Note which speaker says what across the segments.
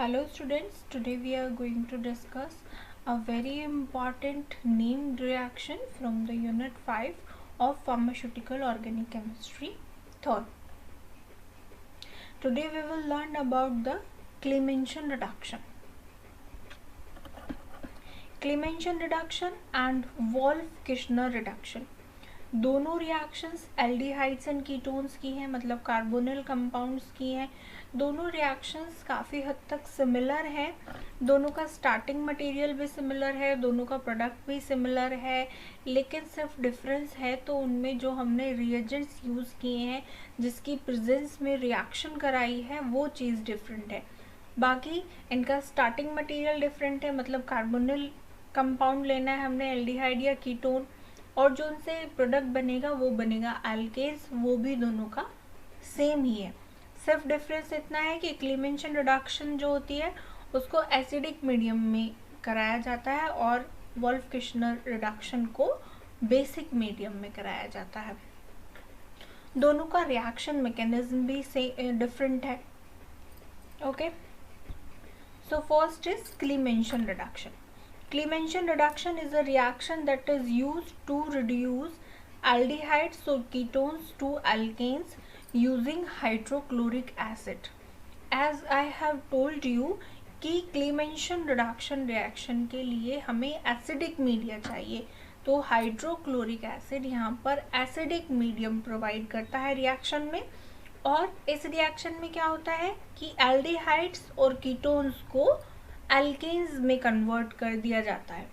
Speaker 1: Hello students, today we are going to discuss a very important named reaction from the unit 5 of pharmaceutical organic chemistry third. Today we will learn about the Clemmensen reduction. Clemmensen reduction and Wolff-Kishner reduction. दोनों reactions aldehydes and ketones की हैं, मतलब carbonyl compounds की हैं. दोनों reactions काफ़ी हद तक सिमिलर हैं. दोनों का स्टार्टिंग मटेरियल भी सिमिलर है, दोनों का प्रोडक्ट भी सिमिलर है, लेकिन सिर्फ डिफरेंस है तो उनमें जो हमने रिएजेंट्स यूज़ किए हैं जिसकी प्रेजेंस में रिएक्शन कराई है वो चीज़ डिफरेंट है. बाकी इनका स्टार्टिंग मटेरियल डिफरेंट है, मतलब कार्बोनिल कंपाउंड लेना है हमने, एल्डिहाइड या कीटोन, और जो उनसे प्रोडक्ट बनेगा वो बनेगा एल्केन्स, वो भी दोनों का सेम ही है. सिर्फ डिफरेंस इतना है कि क्लेमेंसन रिडक्शन जो होती है उसको एसिडिक मीडियम में कराया जाता है और वोल्फ-किशनर रिडक्शन को बेसिक मीडियम में कराया जाता है. दोनों का रिएक्शन मैकेनिज्म भी से डिफरेंट है. Okay, so first is Clemmensen reduction. Clemmensen reduction is a reaction that is used to reduce aldehydes or ketones to alkanes using hydrochloric acid. As I have told you कि Clemmensen reduction reaction के लिए हमें acidic media चाहिए, तो hydrochloric acid यहाँ पर acidic medium provide करता है रिएक्शन में. और इस रिएक्शन में क्या होता है कि एल्डिहाइड्स और कीटोन्स को एल्केन्स में कन्वर्ट कर दिया जाता है.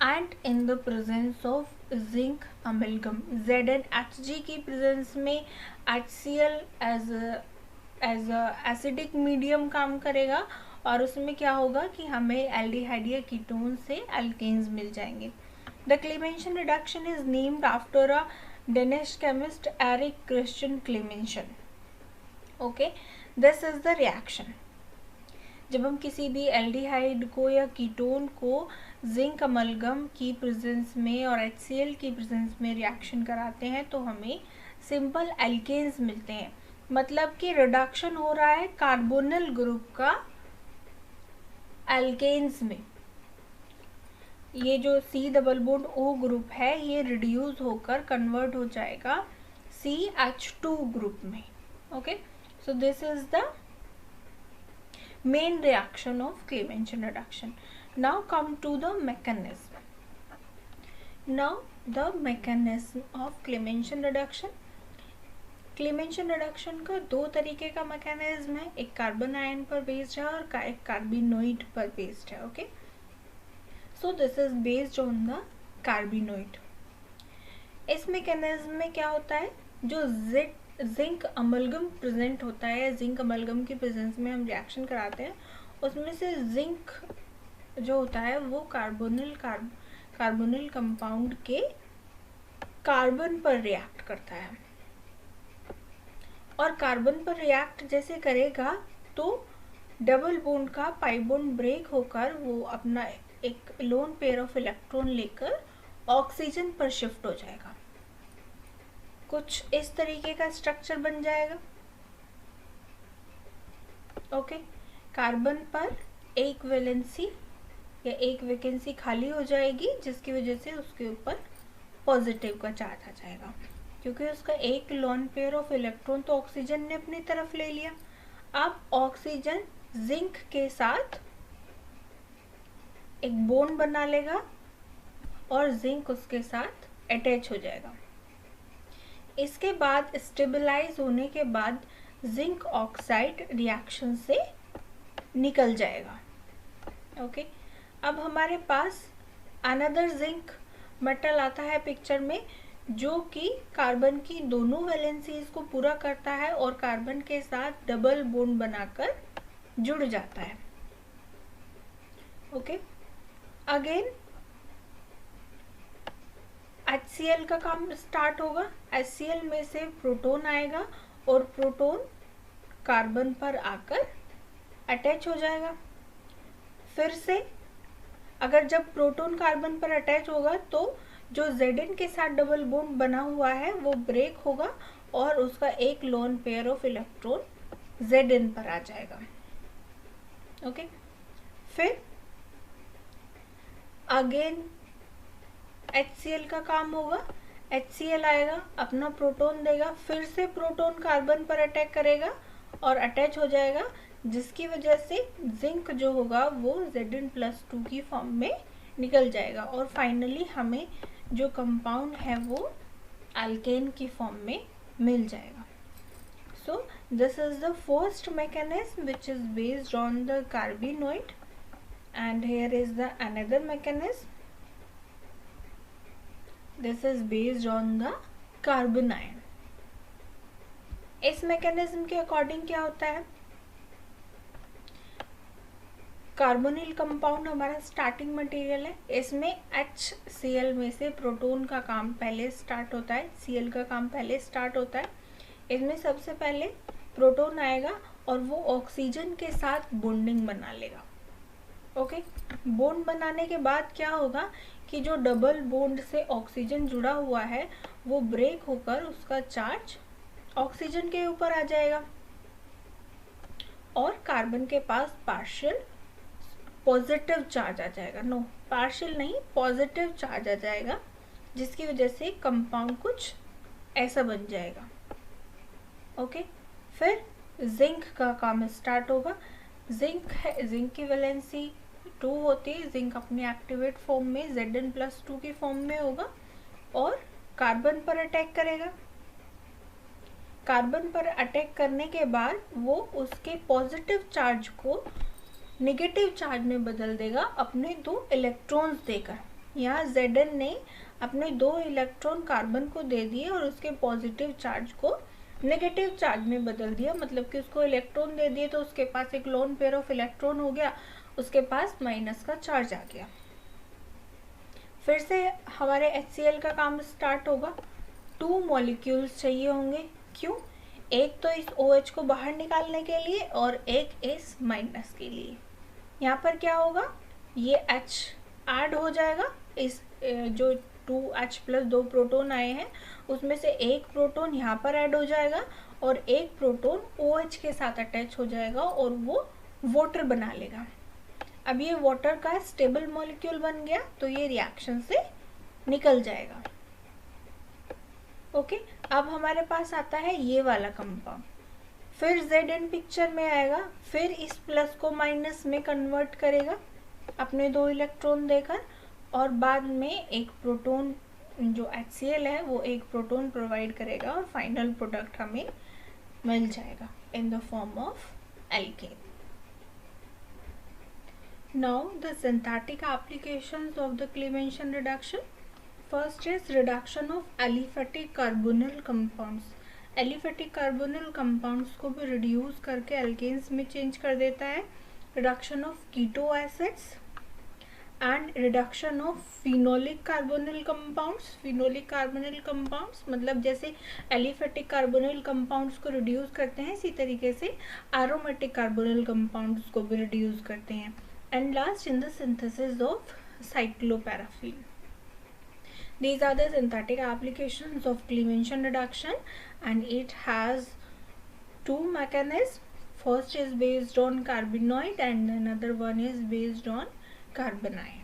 Speaker 1: And in the presence of zinc amalgam, ZnHg की प्रेजेंस में HCl एज एसिडिक मीडियम काम करेगा और उसमें क्या होगा कि हमें एल्डिहाइड या कीटोन से एल्केन्स मिल जाएंगे. The Clemmensen reduction is named after a Danish chemist Erik Christian Clemmensen. Okay, this is the reaction. जब हम किसी भी एल्डिहाइड को या कीटोन को जिंक अमलगम की प्रेजेंस में और HCl की प्रेजेंस में रिएक्शन कराते हैं तो हमें सिंपल एल्केन्स मिलते हैं, मतलब कि रिडक्शन हो रहा है कार्बोनिल ग्रुप का एल्केन्स में. ये जो C double bond O group है ये रिड्यूस होकर कन्वर्ट हो जाएगा CH2 ग्रुप में. Okay, so this is the main reaction of Clemmensen reduction. Now come to the mechanism. Now the mechanism of Clemmensen reduction. Clemmensen reduction का दो तरीके का मैकेनिज्म है, एक कार्बन आयन पर बेस्ड है और एक कार्बिनोइड पर बेस्ड है. Okay, so this is based on the carbenoid. इस मैकेनिज्म में क्या होता है, जो जिंक अमलगम प्रेजेंट होता है, जिंक अमलगम की प्रेजेंस में हम रिएक्शन कराते हैं, उसमें से जिंक जो होता है वो कार्बोनिल कंपाउंड के कार्बन पर रिएक्ट करता है. और कार्बन पर रिएक्ट जैसे करेगा तो डबल बॉन्ड का पाई बॉन्ड ब्रेक होकर वो अपना एक लोन पेयर ऑफ इलेक्ट्रॉन लेकर ऑक्सीजन पर शिफ्ट हो जाएगा. कुछ इस तरीके का स्ट्रक्चर बन जाएगा. ओके, कार्बन पर एक वैलेंसी या एक वैकेंसी खाली हो जाएगी जिसकी वजह से उसके ऊपर पॉजिटिव का चार्ज आ जाएगा, क्योंकि उसका एक लोन पेयर ऑफ इलेक्ट्रॉन तो ऑक्सीजन ने अपनी तरफ ले लिया. अब ऑक्सीजन जिंक के साथ एक बॉन्ड बना लेगा और जिंक उसके साथ अटैच हो जाएगा. इसके बाद स्टेबलाइज होने के बाद जिंक ऑक्साइड रिएक्शन से निकल जाएगा. ओके, अब हमारे पास अनदर जिंक मेटल आता है पिक्चर में, जो कि कार्बन की दोनों वैलेंसीज को पूरा करता है और कार्बन के साथ डबल बॉन्ड बनाकर जुड़ जाता है. ओके, अगेन HCl का काम स्टार्ट होगा. HCl में से प्रोटॉन आएगा और प्रोटॉन कार्बन पर आकर अटैच हो जाएगा. फिर से अगर जब प्रोटॉन कार्बन पर अटैच होगा तो जो Zn के साथ डबल बॉन्ड बना हुआ है वो ब्रेक होगा और उसका एक lone pair of electron Zn पर आ जाएगा. ओके, फिर अगेन HCl का काम होगा, HCl आएगा, अपना प्रोटॉन देगा, फिर से प्रोटॉन कार्बन पर अटैक करेगा और अटैच हो जाएगा, जिसकी वजह से जिंक जो होगा वो Zn+2 की फॉर्म में निकल जाएगा और फाइनली हमें जो कंपाउंड है वो अल्केन की फॉर्म में मिल जाएगा. So this is the first mechanism which is based on the carbenoid, and here is the another mechanism. This is based on the carbanion. इस मैकेनिज्म के अकॉर्डिंग क्या होता है, कार्बोनिल कंपाउंड हमारा स्टार्टिंग मटेरियल है, इसमें HCl में से प्रोटॉन का काम पहले स्टार्ट होता है, Cl का काम पहले स्टार्ट होता है. इसमें सबसे पहले प्रोटॉन आएगा और वो ऑक्सीजन के साथ बॉन्डिंग बना लेगा. ओके, बॉन्ड बनाने के बाद क्या होगा कि जो डबल बॉन्ड से ऑक्सीजन जुड़ा हुआ है वो ब्रेक होकर उसका चार्ज ऑक्सीजन के ऊपर आ जाएगा और कार्बन के पास पार्शियल पॉजिटिव चार्ज आ जाएगा. नो, पार्शियल नहीं, पॉजिटिव चार्ज आ जाएगा, जिसकी वजह से कंपाउंड कुछ ऐसा बन जाएगा. ओके, फिर जिंक का काम स्टार्ट होगा. जिंक है, जिंक की वैलेंसी 2 होती है, जिंक अपने एक्टिवेट फॉर्म में Zn+2 की फॉर्म में होगा और कार्बन पर अटैक करेगा. कार्बन पर अटैक करने के बाद वो उसके पॉजिटिव चार्ज को नेगेटिव चार्ज में बदल देगा अपने 2 इलेक्ट्रॉन्स देकर. यहाँ Zn ने अपने 2 इलेक्ट्रॉन कार्बन को दे दिए और उसके पॉजिटिव चार्ज को नेगेटिव चार्ज में बदल दिया, मतलब कि उसको इलेक्ट्रॉन दे दिए तो उसके पास एक लोन पेयर ऑफ इलेक्ट्रॉन हो गया, उसके पास माइनस का चार्ज आ गया. फिर से हमारे HCl का काम स्टार्ट होगा. 2 मॉलिक्यूल्स चाहिए होंगे, क्यों, एक तो इस OH को बाहर निकालने के लिए और एक इस माइनस के लिए. यहाँ पर क्या होगा, ये H ऐड हो जाएगा, इस जो 2H+ 2 प्रोटॉन आए हैं उसमें से एक प्रोटॉन यहाँ पर ऐड हो जाएगा और एक प्रोटॉन OH के साथ अटैच हो जाएगा और वो वाटर बना लेगा. अब ये वाटर का स्टेबल मॉलिक्यूल बन गया तो ये रिएक्शन से निकल जाएगा. ओके, अब हमारे पास आता है ये वाला कंपाउंड. फिर Zn पिक्चर में आएगा, फिर इस प्लस को माइनस में कन्वर्ट करेगा अपने 2 इलेक्ट्रॉन देकर और बाद में एक प्रोटॉन जो HCl है वो एक प्रोटॉन प्रोवाइड करेगा और फाइनल प्रोडक्ट हमें मिल जाएगा in the form of alkene. Now the synthetic applications of the Clemenson reduction. First is reduction of aliphatic carbonyl compounds. Aliphatic carbonyl compounds को भी reduce करके alkanes में change कर देता है. Reduction of keto acids and reduction of phenolic carbonyl compounds. Phenolic carbonyl compounds मतलब जैसे aliphatic carbonyl compounds को reduce करते हैं इसी तरीके से aromatic carbonyl compounds को भी reduce करते हैं. And last in the synthesis of cycloparaffin. These are the synthetic applications of Clemenson reduction and it has 2 mechanisms. First is based on carbenoid and another one is based on carbanion.